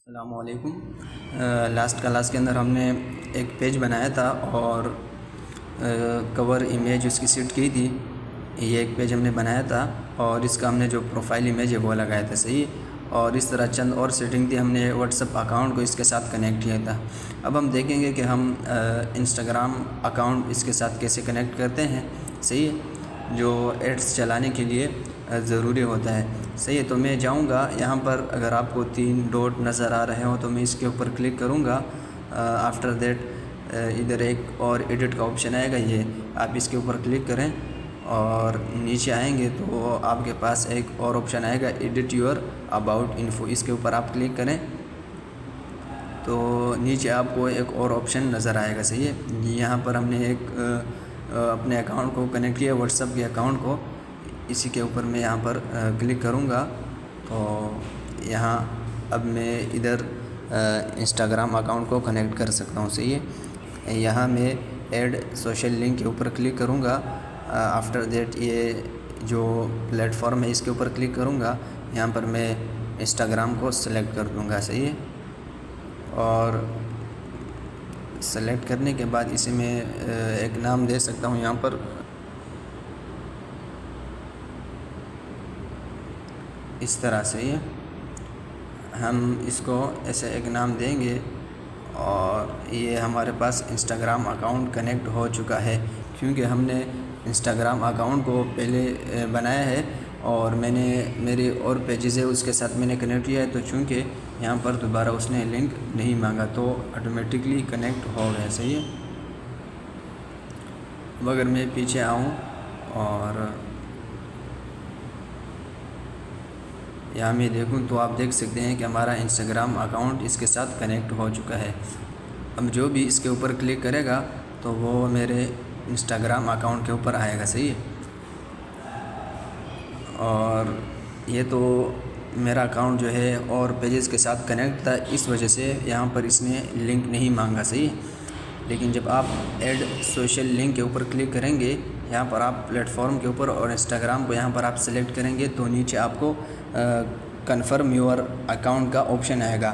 السلام علیکم۔ Last class کے اندر ہم نے ایک پیج بنایا تھا اور کور امیج اس کی سیٹ کی تھی۔ یہ ایک پیج ہم نے بنایا تھا اور اس کا ہم نے جو پروفائل امیج ہے وہ لگایا تھا، صحیح۔ اور اس طرح چند اور سیٹنگ تھی، ہم نے واٹس ایپ اکاؤنٹ کو اس کے ساتھ کنیکٹ کیا تھا۔ اب ہم دیکھیں گے کہ ہم انسٹاگرام اکاؤنٹ اس کے ساتھ کیسے کنیکٹ کرتے ہیں، صحیح، جو ایڈس چلانے کے لیے ضروری ہوتا ہے، صحیح ہے۔ تو میں جاؤں گا یہاں پر، اگر آپ کو 3 ڈاٹ نظر آ رہے ہوں تو میں اس کے اوپر کلک کروں گا۔ آفٹر دیٹ ادھر ایک اور ایڈٹ کا آپشن آئے گا، یہ آپ اس کے اوپر کلک کریں اور نیچے آئیں گے تو آپ کے پاس ایک اور آپشن آئے گا، ایڈٹ یور اباؤٹ انفو، اس کے اوپر آپ کلک کریں تو نیچے آپ کو ایک اور آپشن نظر آئے گا، صحیح ہے۔ یہاں پر ہم نے ایک اپنے اکاؤنٹ کو کنیکٹ کیا، واٹس ایپ کے اکاؤنٹ کو، اسی کے اوپر میں یہاں پر کلک کروں گا تو یہاں اب میں ادھر انسٹاگرام اکاؤنٹ کو کنیکٹ کر سکتا ہوں، صحیح ہے۔ یہاں میں ایڈ سوشل لنک کے اوپر کلک کروں گا۔ آفٹر دیٹ یہ جو پلیٹ فارم ہے اس کے اوپر کلک کروں گا، یہاں پر میں انسٹاگرام کو سلیکٹ کر دوں گا، صحیح ہے۔ اور سلیکٹ کرنے کے بعد اسے میں ایک نام دے سکتا ہوں، یہاں پر اس طرح سے ہم اس کو ایسے ایک نام دیں گے اور یہ ہمارے پاس انسٹاگرام اکاؤنٹ کنیکٹ ہو چکا ہے، کیونکہ ہم نے انسٹاگرام اکاؤنٹ کو پہلے بنایا ہے اور میں نے میرے اور پیجز ہے اس کے ساتھ میں نے کنیکٹ کیا ہے، تو چونکہ یہاں پر دوبارہ اس نے لنک نہیں مانگا تو آٹومیٹکلی کنیکٹ ہو گیا، صحیح ہے۔ اب اگر میں پیچھے آؤں اور یہاں میں دیکھوں تو آپ دیکھ سکتے ہیں کہ ہمارا انسٹاگرام اکاؤنٹ اس کے ساتھ کنیکٹ ہو چکا ہے۔ اب جو بھی اس کے اوپر کلک کرے گا تو وہ میرے انسٹاگرام اکاؤنٹ کے اوپر آئے گا، صحیح ہے۔ اور یہ تو میرا اکاؤنٹ جو ہے اور پیجز کے ساتھ کنیکٹ تھا، اس وجہ سے یہاں پر اس نے لنک نہیں مانگا، صحیح ہے۔ لیکن جب آپ ایڈ سوشل لنک کے اوپر کلک کریں گے، یہاں پر آپ پلیٹ فارم کے اوپر اور انسٹاگرام کو یہاں پر آپ سلیکٹ کریں گے تو نیچے آپ کو کنفرم یور اکاؤنٹ کا آپشن آئے گا،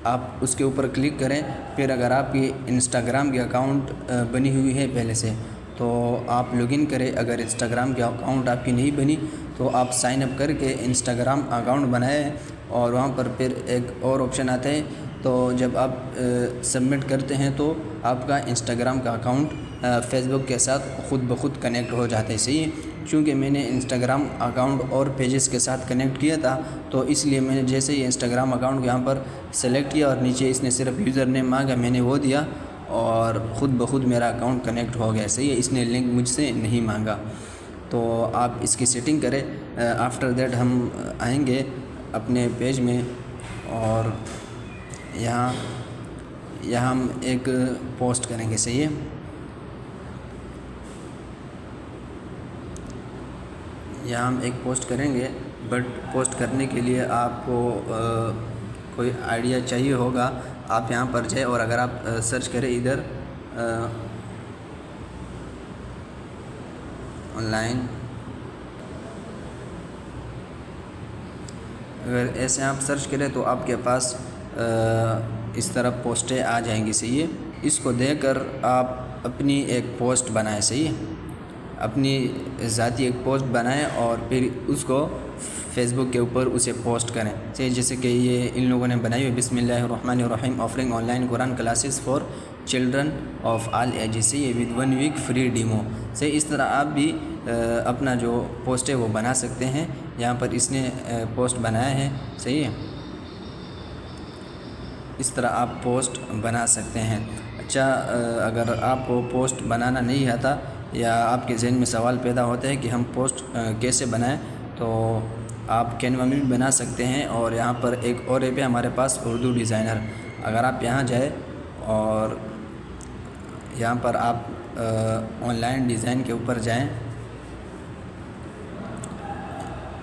آپ اس کے اوپر کلک کریں۔ پھر اگر آپ کی انسٹاگرام کی اکاؤنٹ بنی ہوئی ہے پہلے سے تو آپ لاگ ان کریں، اگر انسٹاگرام کی اکاؤنٹ آپ کی نہیں بنی تو آپ سائن اپ کر کے انسٹاگرام اکاؤنٹ بنائیں اور وہاں پر پھر ایک اور آپشن آتا ہے، تو جب آپ سبمٹ کرتے ہیں تو آپ کا انسٹاگرام کا اکاؤنٹ فیس بک کے ساتھ خود بخود کنیکٹ ہو جاتا ہے، صحیح ہے۔ چونکہ میں نے انسٹاگرام اکاؤنٹ اور پیجز کے ساتھ کنیکٹ کیا تھا تو اس لیے میں نے جیسے ہی انسٹاگرام اکاؤنٹ کو یہاں پر سلیکٹ کیا اور نیچے اس نے صرف یوزر نیم مانگا، میں نے وہ دیا اور خود بخود میرا اکاؤنٹ کنیکٹ ہو گیا، صحیح ہے۔ اس نے لنک مجھ سے نہیں مانگا، تو آپ اس کی سیٹنگ کریں۔ آفٹر دیٹ ہم آئیں گے اپنے پیج میں اور یہاں ہم ایک پوسٹ کریں گے، صحیح ہے۔ یہاں ہم ایک پوسٹ کریں گے، بٹ پوسٹ کرنے کے لیے آپ کو کوئی آئیڈیا چاہیے ہوگا۔ آپ یہاں پر جائیں اور اگر آپ سرچ کریں ادھر آن لائن، اگر ایسے آپ سرچ کریں تو آپ کے پاس اس طرح پوسٹیں آ جائیں گی، صحیح ہے۔ اس کو دے کر آپ اپنی ایک پوسٹ بنائیں، صحیح ہے، اپنی ذاتی ایک پوسٹ بنائیں اور پھر اس کو فیس بک کے اوپر اسے پوسٹ کریں، صحیح، جیسے کہ یہ ان لوگوں نے بنائی ہوئی، بسم اللہ الرحمن الرحیم، offering online Quran classes for children of all ages, صحیح ہے، ود 1 ویک فری ڈیمو، صحیح۔ اس طرح آپ بھی اپنا جو پوسٹ ہے وہ بنا سکتے ہیں۔ یہاں پر اس نے پوسٹ بنایا ہے، صحیح ہے، اس طرح آپ پوسٹ بنا سکتے ہیں۔ اچھا، اگر آپ کو پوسٹ بنانا نہیں آتا یا آپ کے ذہن میں سوال پیدا ہوتا ہے کہ ہم پوسٹ کیسے بنائیں، تو آپ کینوا میں بھی بنا سکتے ہیں، اور یہاں پر ایک اور ایپ ہے ہمارے پاس، اردو ڈیزائنر۔ اگر آپ یہاں جائیں اور یہاں پر آپ آن لائن ڈیزائن کے اوپر جائیں،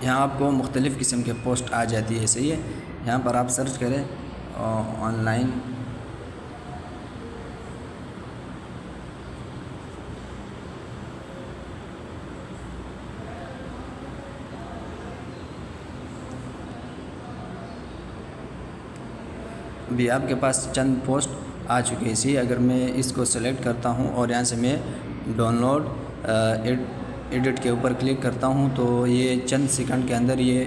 یہاں آپ کو مختلف قسم کے پوسٹ آ جاتی ہے، صحیح ہے۔ یہاں پر آپ سرچ کریں آن لائن ابھی آپ کے پاس چند پوسٹ آ چکے ہیں، اسی اگر میں اس کو سلیکٹ کرتا ہوں اور یہاں سے میں ڈاؤن لوڈ ایڈٹ کے اوپر کلک کرتا ہوں تو یہ چند سیکنڈ کے اندر یہ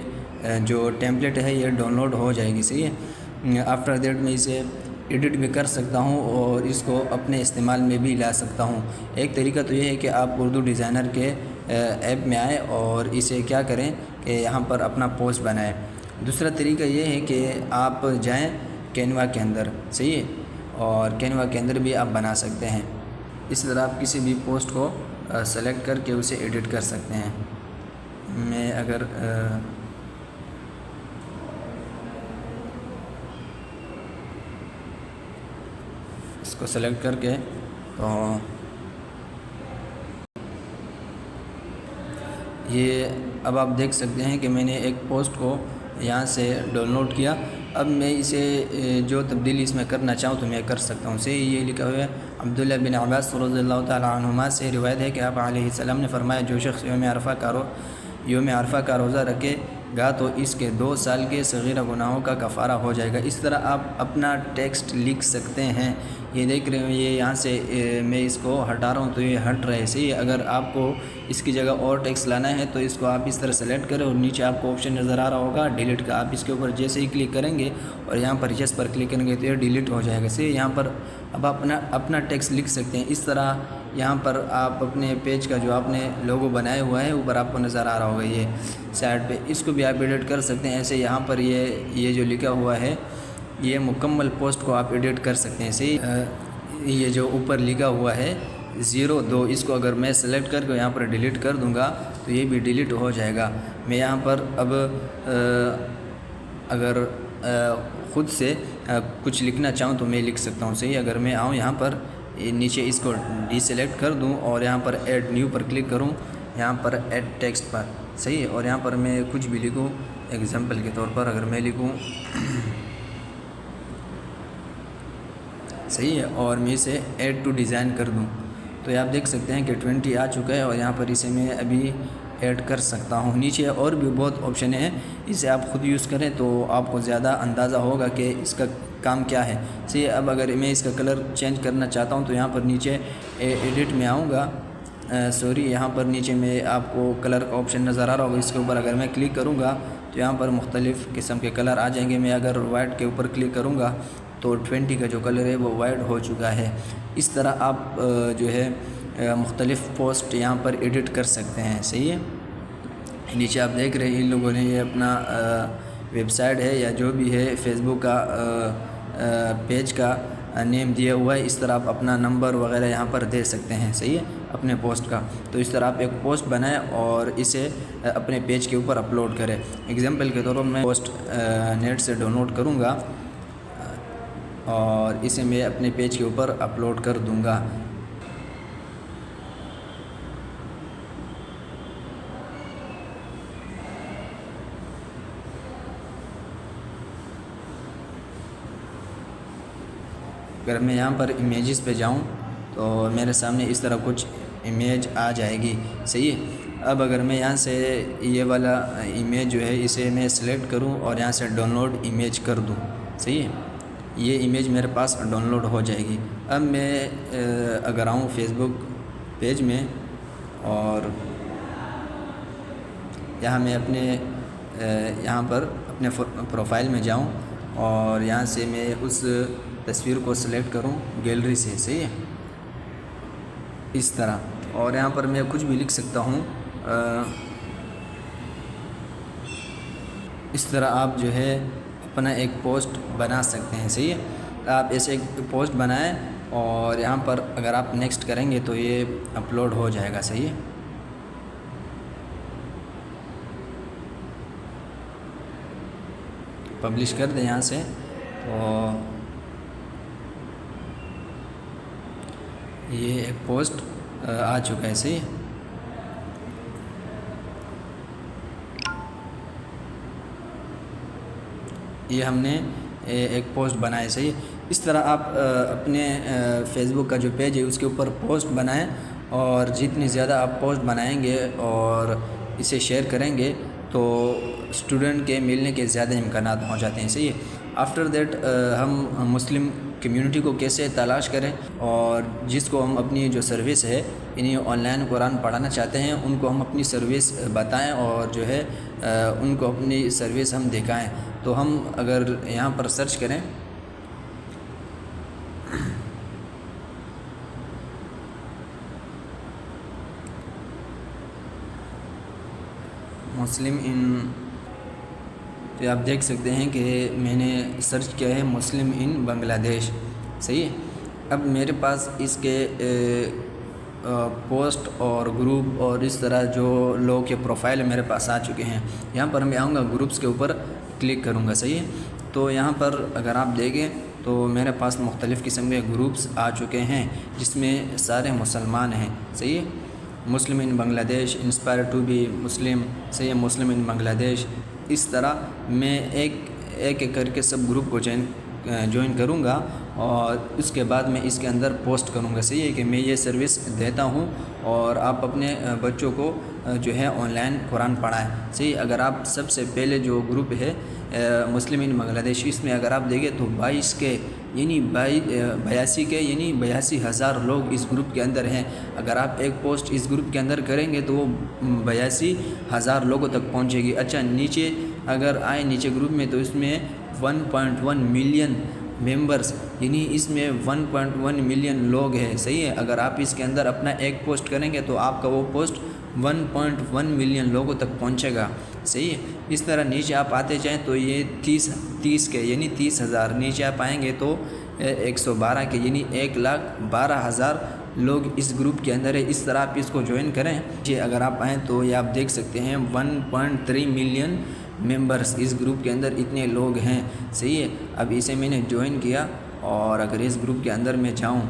جو ٹیمپلیٹ ہے یہ ڈاؤن لوڈ ہو جائے گی. صحیح ہے. آفٹر دیٹ میں اسے ایڈٹ بھی کر سکتا ہوں اور اس کو اپنے استعمال میں بھی لا سکتا ہوں. ایک طریقہ تو یہ ہے کہ آپ اردو ڈیزائنر کے ایپ میں آئیں اور اسے کیا کریں کہ یہاں پر اپنا پوسٹ بنائیں. دوسرا طریقہ یہ ہے کہ آپ جائیں کینوا کے اندر. صحیح ہے. اور کینوا کے اندر بھی آپ بنا سکتے ہیں. اس طرح آپ کسی بھی پوسٹ کو سلیکٹ کر کے اسے ایڈٹ کر سکتے ہیں. میں اگر اس کو سلیکٹ کر کے تو یہ اب آپ دیکھ سکتے ہیں کہ میں نے ایک پوسٹ کو یہاں سے ڈاؤن لوڈ کیا. اب میں اسے جو تبدیلی اس میں کرنا چاہوں تو میں کر سکتا ہوں. سے یہ لکھا ہوا ہے عبداللہ بن عباس رضی اللہ تعالیٰ عنہما سے روایت ہے کہ آپ علیہ السلام نے فرمایا جو شخص یوم عرفہ کا روزہ رکھے گا تو اس کے 2 سال کے صغیرہ گناہوں کا کفارہ ہو جائے گا. اس طرح آپ اپنا ٹیکسٹ لکھ سکتے ہیں. یہ دیکھ رہے ہیں یہ یہاں سے میں اس کو ہٹا رہا ہوں تو یہ ہٹ رہے. صحیح. اگر آپ کو اس کی جگہ اور ٹیکسٹ لانا ہے تو اس کو آپ اس طرح سلیکٹ کریں اور نیچے آپ کو آپشن نظر آ رہا ہوگا ڈیلیٹ کا. آپ اس کے اوپر جیسے ہی کلک کریں گے اور یہاں پر یس پر کلک کریں گے تو یہ ڈیلیٹ ہو جائے گا. صحیح. یہاں پر اب آپ اپنا ٹیکسٹ لکھ سکتے ہیں. اس طرح یہاں پر آپ اپنے پیج کا جو آپ نے لوگو بنایا ہوا ہے اوپر آپ کو نظر آ رہا ہوگا یہ سائڈ پہ, اس کو بھی آپ ایڈٹ کر سکتے ہیں. ایسے یہاں پر یہ جو لکھا ہوا ہے یہ مکمل پوسٹ کو آپ ایڈٹ کر سکتے ہیں. صحیح. یہ جو اوپر لکھا ہوا ہے 02 اس کو اگر میں سلیکٹ کر کے یہاں پر ڈیلیٹ کر دوں گا تو یہ بھی ڈیلیٹ ہو جائے گا. میں یہاں پر اب اگر خود سے کچھ لکھنا چاہوں تو میں لکھ سکتا ہوں. صحیح. اگر میں آؤں یہاں پر نیچے اس کو ڈی سلیکٹ کر دوں اور یہاں پر ایڈ نیو پر کلک کروں, یہاں پر ایڈ ٹیکسٹ پر. صحیح. اور یہاں پر میں کچھ بھی لکھوں ایگزامپل کے طور پر اگر میں لکھوں صحیح ہے اور میں اسے ایڈ ٹو ڈیزائن کر دوں تو آپ دیکھ سکتے ہیں کہ 20 آ چکا ہے اور یہاں پر اسے میں ابھی ایڈ کر سکتا ہوں. نیچے اور بھی بہت آپشن ہیں, اسے آپ خود یوز کریں تو آپ کو زیادہ اندازہ ہوگا کہ اس کا کام کیا ہے. صحیح. اب اگر میں اس کا کلر چینج کرنا چاہتا ہوں تو یہاں پر نیچے ایڈٹ میں آؤں گا. یہاں پر نیچے میں آپ کو کلر کا آپشن نظر آ رہا ہوگا. اس کے اوپر اگر میں کلک کروں گا تو یہاں پر مختلف قسم کے کلر آ جائیں گے. میں اگر وائٹ کے اوپر کلک کروں گا تو 20 کا جو کلر ہے وہ وائٹ ہو چکا ہے. اس طرح آپ جو ہے مختلف پوسٹ یہاں پر ایڈٹ کر سکتے ہیں. صحیح ہے. نیچے آپ دیکھ رہے ہیں ان لوگوں نے یہ اپنا ویب سائٹ ہے یا جو بھی ہے فیس بک کا پیج کا نیم دیا ہوا ہے. اس طرح آپ اپنا نمبر وغیرہ یہاں پر دے سکتے ہیں. صحیح ہے. اپنے پوسٹ کا تو اس طرح آپ ایک پوسٹ بنائیں اور اسے اپنے پیج کے اوپر اپلوڈ کریں. ایگزامپل کے طور پر میں پوسٹ نیٹ سے ڈاؤن لوڈ کروں گا اور اسے میں اپنے پیج کے اوپر اپلوڈ کر دوں گا. اگر میں یہاں پر امیجز پہ جاؤں تو میرے سامنے اس طرح کچھ امیج آ جائے گی. صحیح ہے. اب اگر میں یہاں سے یہ والا امیج جو ہے اسے میں سلیکٹ کروں اور یہاں سے ڈاؤن لوڈ امیج کر دوں. صحیح ہے. یہ امیج میرے پاس ڈاؤن لوڈ ہو جائے گی. اب میں اگر آؤں فیس بک پیج میں اور یہاں میں یہاں پر اپنے پروفائل میں جاؤں اور یہاں سے میں اس تصویر کو سلیکٹ کروں گیلری سے. صحیح ہے. اس طرح اور یہاں پر میں کچھ بھی لکھ سکتا ہوں. اس طرح آپ جو ہے اپنا ایک پوسٹ بنا سکتے ہیں. صحیح ہے. آپ ایسے ایک پوسٹ بنائیں اور یہاں پر اگر آپ نیکسٹ کریں گے تو یہ اپلوڈ ہو جائے گا. صحیح ہے. پبلش کر دیں یہاں سے تو یہ ایک پوسٹ آ چکا ہے. صحیح. یہ ہم نے ایک پوسٹ بنائے. صحیح. اس طرح آپ اپنے فیس بک کا جو پیج ہے اس کے اوپر پوسٹ بنائیں اور جتنی زیادہ آپ پوسٹ بنائیں گے اور اسے شیئر کریں گے تو اسٹوڈنٹ کے ملنے کے زیادہ امکانات ہو جاتے ہیں. صحیح ہے. آفٹر دیٹ ہم مسلم کمیونٹی کو کیسے تلاش کریں، اور جس کو ہم اپنی جو سروس ہے یعنی آن لائن قرآن پڑھانا چاہتے ہیں ان کو ہم اپنی سروس بتائیں اور جو ہے ان کو اپنی سروس ہم دکھائیں۔ تو ہم اگر یہاں پر سرچ کریں مسلم ان، تو آپ دیکھ سکتے ہیں کہ میں نے سرچ کیا ہے مسلم ان بنگلہ دیش، صحیح ہے۔ اب میرے پاس اس کے پوسٹ اور گروپ اور اس طرح جو لوگ کے پروفائل میرے پاس آ چکے ہیں۔ یہاں پر میں آؤں گا، گروپس کے اوپر کلک کروں گا، صحیح ہے۔ تو یہاں پر اگر آپ دیکھیں تو میرے پاس مختلف قسم کے گروپس آ چکے ہیں جس میں سارے مسلمان ہیں، صحیح ہے۔ مسلم ان بنگلہ دیش، انسپائر ٹو بی مسلم، صحیح ہے، مسلم ان بنگلہ دیش۔ اس طرح میں ایک ایک کر کے سب گروپ کو جوائن کروں گا، اور اس کے بعد میں اس کے اندر پوسٹ کروں گا، صحیح ہے، کہ میں یہ سروس دیتا ہوں اور آپ اپنے بچوں کو جو ہے آن لائن قرآن پڑھائیں، صحیح۔ اگر آپ سب سے پہلے جو گروپ ہے مسلم ان بنگلہ دیش، اس میں اگر آپ دیکھیں تو 82,000 لوگ اس گروپ کے اندر ہیں۔ اگر آپ ایک پوسٹ اس گروپ کے اندر کریں گے تو وہ 82,000 لوگوں تک پہنچے گی۔ اچھا، نیچے اگر آئیں نیچے گروپ میں تو اس میں 1.1 ملین ممبرز، یعنی اس میں 1.1 ملین لوگ ہیں، صحیح ہے۔ اگر آپ اس کے اندر اپنا ایک پوسٹ کریں گے تو آپ کا وہ پوسٹ 1.1 ملین لوگوں تک پہنچے گا، صحیح ہے۔ اس طرح نیچے آپ آتے جائیں تو یہ 30 کے یعنی 30,000، نیچے آپ آئیں گے تو 112 کے یعنی 1,12,000 لوگ اس گروپ کے اندر ہے۔ اس طرح آپ اس کو جوائن کریں جی۔ اگر آپ آئیں تو یہ آپ دیکھ سکتے ہیں 1.3 ملین ممبرز اس گروپ کے اندر اتنے لوگ ہیں، صحیح ہے۔ اب اسے میں نے جوائن کیا، اور اگر اس گروپ کے اندر میں جاؤں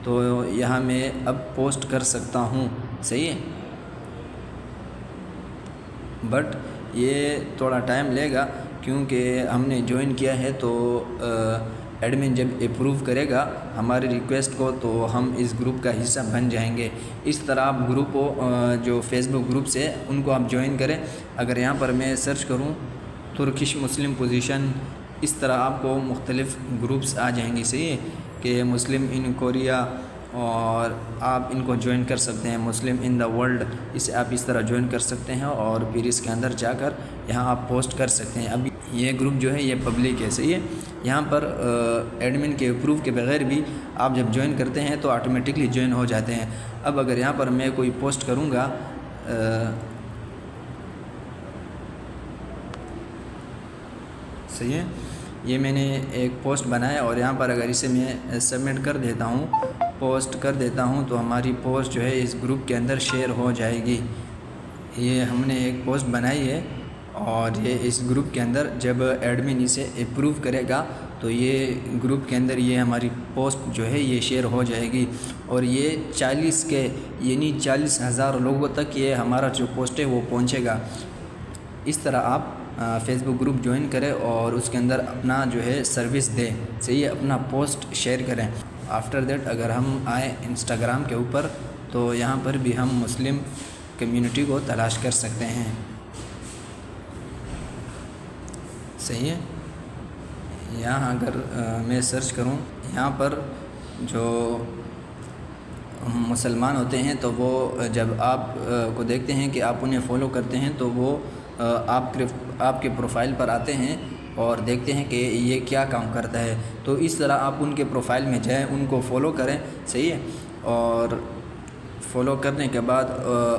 تو یہاں میں اب پوسٹ کر سکتا ہوں، صحیح ہے، بٹ یہ تھوڑا ٹائم لے گا کیونکہ ہم نے جوائن کیا ہے۔ تو ایڈمن جب اپروو کرے گا ہماری ریکویسٹ کو تو ہم اس گروپ کا حصہ بن جائیں گے۔ اس طرح آپ گروپ کو جو فیس بک گروپس ہے ان کو آپ جوائن کریں۔ اگر یہاں پر میں سرچ کروں ترکش مسلم پوزیشن، اس طرح آپ کو مختلف گروپس آ جائیں گے، صحیح ہے، کہ مسلم ان کوریا، اور آپ ان کو جوائن کر سکتے ہیں۔ مسلم ان دا ورلڈ، اسے آپ اس طرح جوائن کر سکتے ہیں، اور پھر اس کے اندر جا کر یہاں آپ پوسٹ کر سکتے ہیں۔ اب یہ گروپ جو ہے یہ پبلک ہے، صحیح ہے۔ یہاں پر ایڈمن کے اپروو کے بغیر بھی آپ جب جوائن کرتے ہیں تو آٹومیٹکلی جوائن ہو جاتے ہیں۔ اب اگر یہاں پر میں کوئی پوسٹ کروں گا، صحیح ہے، یہ میں نے ایک پوسٹ بنایا، اور یہاں پر اگر اسے میں سبمٹ کر دیتا ہوں، پوسٹ کر دیتا ہوں، تو ہماری پوسٹ جو ہے اس گروپ کے اندر شیئر ہو جائے گی۔ یہ ہم نے ایک پوسٹ بنائی ہے، اور یہ اس گروپ کے اندر جب ایڈمن اسے اپروو کرے گا تو یہ گروپ کے اندر یہ ہماری پوسٹ جو ہے یہ شیئر ہو جائے گی، اور یہ 40 کے یعنی 40,000 لوگوں تک یہ ہمارا جو پوسٹ ہے وہ پہنچے گا۔ اس طرح آپ فیس بک گروپ جوائن کریں اور اس کے اندر اپنا جو ہے سروس دیں، صحیح ہے، اپنا پوسٹ شیئر کریں۔ آفٹر دیٹ اگر ہم آئیں انسٹاگرام کے اوپر تو یہاں پر بھی ہم مسلم کمیونٹی کو تلاش کر سکتے ہیں، صحیح ہے۔ یہاں اگر میں سرچ کروں، یہاں پر جو مسلمان ہوتے ہیں تو وہ جب آپ کو دیکھتے ہیں کہ آپ انہیں فالو کرتے ہیں تو وہ آپ کے پروفائل پر آتے ہیں اور دیکھتے ہیں کہ یہ کیا کام کرتا ہے۔ تو اس طرح آپ ان کے پروفائل میں جائیں، ان کو فالو کریں، صحیح ہے، اور فالو کرنے کے بعد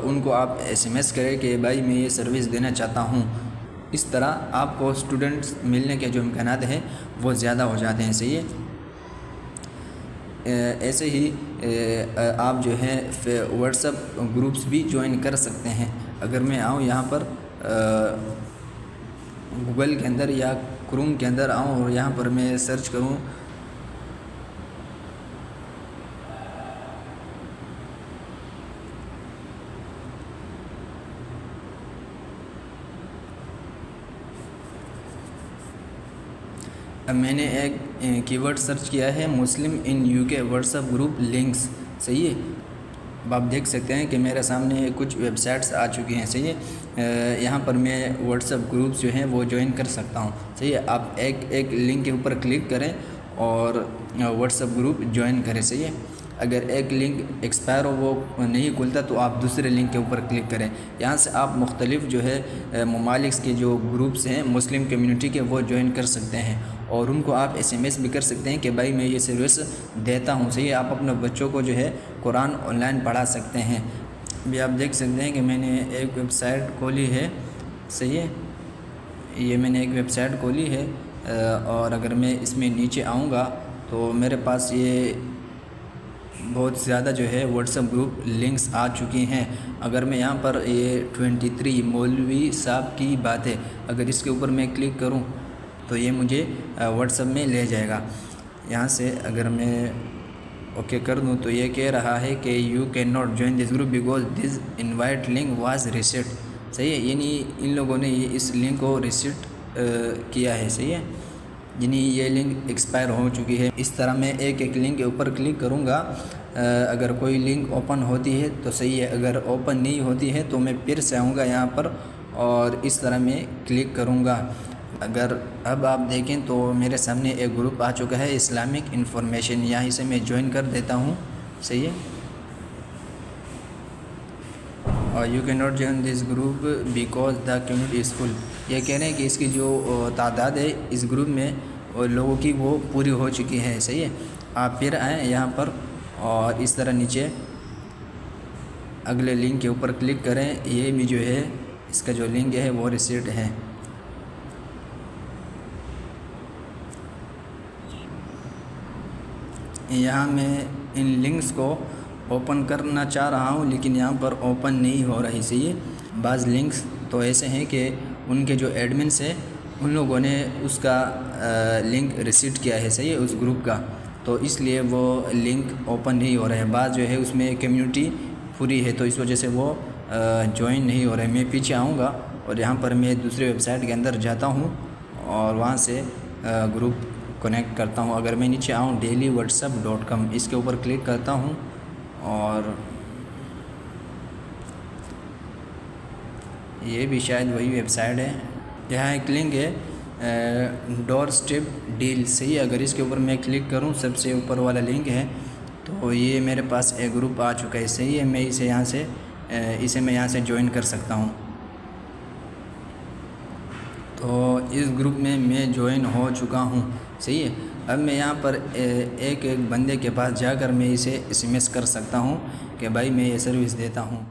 ان کو آپ SMS کریں کہ بھائی میں یہ سروس دینا چاہتا ہوں۔ اس طرح آپ کو اسٹوڈنٹس ملنے کے جو امکانات ہیں وہ زیادہ ہو جاتے ہیں، صحیح ہے۔ ایسے ہی آپ جو ہے واٹس ایپ گروپس بھی جوائن کر سکتے ہیں۔ اگر میں آؤں یہاں پر گوگل کے اندر یا کروم کے اندر آؤں اور یہاں پر میں سرچ کروں اب میں نے ایک کی ورڈ سرچ کیا ہے مسلم ان UK what's app group links, صحیح ہے۔ اب آپ دیکھ سکتے ہیں کہ میرے سامنے کچھ ویب سائٹس آ چکی ہیں، صحیح ہے۔ یہاں پر میں واٹس ایپ گروپس جو ہیں وہ جوائن کر سکتا ہوں، صحیح ہے۔ آپ ایک لنک کے اوپر کلک کریں اور واٹس ایپ گروپ جوائن کریں، صحیح ہے۔ اگر ایک لنک ایکسپائر ہو وہ نہیں کھلتا تو آپ دوسرے لنک کے اوپر کلک کریں۔ یہاں سے آپ مختلف جو ہے ممالک کے جو گروپس ہیں مسلم کمیونٹی کے وہ جوائن کر سکتے ہیں، اور ان کو آپ SMS بھی کر سکتے ہیں کہ بھائی میں یہ سروس دیتا ہوں، صحیح ہے۔ آپ اپنے بچوں کو جو ہے قرآن آن لائن پڑھا سکتے ہیں۔ ابھی آپ دیکھ سکتے ہیں کہ میں نے ایک ویب سائٹ کھولی ہے، صحیح ہے۔ یہ میں نے ایک ویب سائٹ کھولی ہے، اور اگر میں اس میں نیچے آؤں گا تو میرے پاس یہ بہت زیادہ جو ہے واٹس ایپ گروپ لنکس آ چکی ہیں۔ اگر میں یہاں پر یہ 23 مولوی صاحب کی باتیں اگر اس کے اوپر میں کلک کروں تو یہ مجھے واٹس ایپ میں لے جائے گا۔ یہاں سے اگر میں اوکے کر دوں تو یہ کہہ رہا ہے کہ you can not join this group because this invite link was reset, صحیح ہے۔ یعنی ان لوگوں نے اس لنک کو ریسیٹ کیا ہے، صحیح ہے، یعنی یہ لنک ایکسپائر ہو چکی ہے۔ اس طرح میں ایک لنک کے اوپر کلک کروں گا، اگر کوئی لنک اوپن ہوتی ہے تو صحیح ہے، اگر اوپن نہیں ہوتی ہے تو میں پھر سے آؤں گا یہاں پر اور اس طرح میں کلک کروں گا۔ اگر اب آپ دیکھیں تو میرے سامنے ایک گروپ آ چکا ہے اسلامک انفارمیشن، یہاں سے میں جوائن کر دیتا ہوں، صحیح ہے۔ اور you can not join this group because the community is full, یہ کہہ رہے ہیں کہ اس کی جو تعداد ہے اس گروپ میں لوگوں کی وہ پوری ہو چکی ہے، صحیح ہے۔ آپ پھر آئیں یہاں پر اور اس طرح نیچے اگلے لنک کے اوپر کلک کریں، یہ بھی جو ہے اس کا جو لنک ہے وہ ریسیٹ ہے۔ یہاں میں ان لنکس کو اوپن کرنا چاہ رہا ہوں لیکن یہاں پر اوپن نہیں ہو رہی، صحیح ہے۔ بعض لنکس تو ایسے ہیں کہ ان کے جو ایڈمنس ہیں ان لوگوں نے اس کا لنک ریسیٹ کیا ہے، صحیح ہے، اس گروپ کا، تو اس لیے وہ لنک اوپن نہیں ہو رہا ہے۔ بعض جو ہے اس میں کمیونٹی پوری ہے تو اس وجہ سے وہ جوائن نہیں ہو رہے۔ میں پیچھے آؤں گا اور یہاں پر میں دوسرے ویب سائٹ کے اندر جاتا ہوں اور وہاں سے گروپ کنیکٹ کرتا ہوں۔ اگر میں نیچے آؤں dailywhatsapp.com اس کے اوپر کلک کرتا ہوں اور یہ بھی شاید وہی ویب سائٹ ہے۔ یہاں ایک لنک ہے ڈور اسٹیپ ڈیل، صحیح ہے۔ اگر اس کے اوپر میں کلک کروں سب سے اوپر والا لنک ہے تو یہ میرے پاس ایک گروپ آ چکا ہے، صحیح ہے۔ میں اسے میں یہاں سے جوائن کر سکتا ہوں۔ تو اس گروپ میں جوائن ہو چکا ہوں، صحیح ہے۔ اب میں یہاں پر ایک بندے کے پاس جا کر میں اسے SMS کر سکتا ہوں کہ بھائی میں یہ سروس دیتا ہوں۔